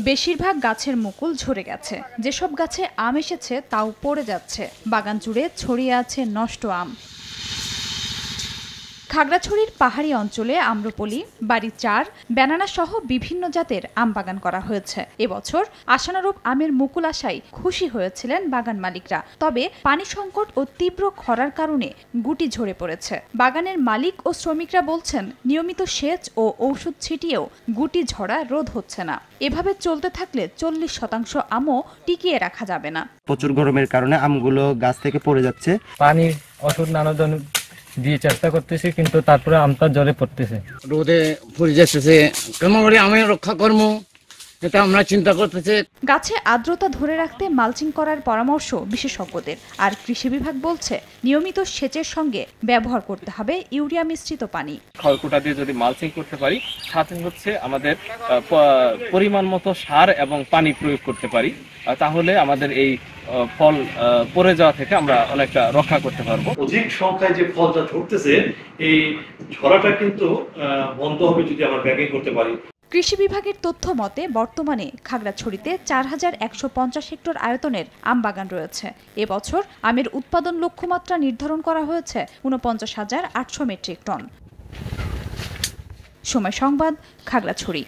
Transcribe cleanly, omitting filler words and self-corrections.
বেশিরভাগ গাছের মুকুল ঝরে গেছে, যেসব গাছে আম এসেছে তাও পড়ে যাচ্ছে। বাগান জুড়ে ছড়িয়ে আছে নষ্ট আম। খাগড়াছড়ির পাহাড়ি অঞ্চলে আম্রপলি, বাড়ি ৪, ব্যানানা সহ বিভিন্ন জাতের আম বাগান করা হয়েছে। এবছর আশানুরূপ আমের মুকুল আশায় খুশি হয়েছিলেন বাগান মালিকরা। তবে পানি সংকট ও তীব্র খরার কারণে গুটি ঝরে পড়েছে। বাগানের মালিক ও শ্রমিকরা বলছেন, নিয়মিত সেচ ও ঔষধ ছিটিয়েও গুটি ঝরা রোধ হচ্ছে না। এভাবে চলতে থাকলে 40% আমও টিকিয়ে রাখা যাবে না। প্রচুর গরমের কারণে আমগুলো গাছ থেকে পড়ে যাচ্ছে। পানি, ওষুধ, নানা ধরনের দিয়ে চেষ্টা করতেছি, কিন্তু তারপরে আমটা জ্বরে পড়তেছে। রোদে পড়ে যাচ্ছে, কেমন করে আমি রক্ষা করবো এটা আমরা চিন্তা করতেছি। গাছে আর্দ্রতা ধরে রাখতে মালচিং করার পরামর্শ বিশেষজ্ঞদের। আর কৃষি বিভাগ বলছে, নিয়মিত সেচের সঙ্গে ব্যবহার করতে হবে ইউরিয়া মিশ্রিত পানি। খড়কুটা দিয়ে যদি মালচিং করতে পারি, সাথে হচ্ছে আমাদের পরিমাণ মতো সার এবং পানি প্রয়োগ করতে পারি, তাহলে আমাদের এই ফল পড়ে যাওয়া থেকে আমরা অনেকটা রক্ষা করতে পারবো। অধিক সংখ্যায় যে ফলটা ধরতেছে, এই ঝরাটা কিন্তু বন্ধ হবে যদি আমরা ব্যাগিং করতে পারি। কৃষি বিভাগের তথ্য মতে বর্তমানে খাগড়াছড়িতে 4150 হেক্টর আয়তনের আম বাগান রয়েছে। এবছর আমের উৎপাদন লক্ষ্যমাত্রা নির্ধারণ করা হয়েছে 49,800 মেট্রিক টন। সময় সংবাদ, খাগড়াছড়ি।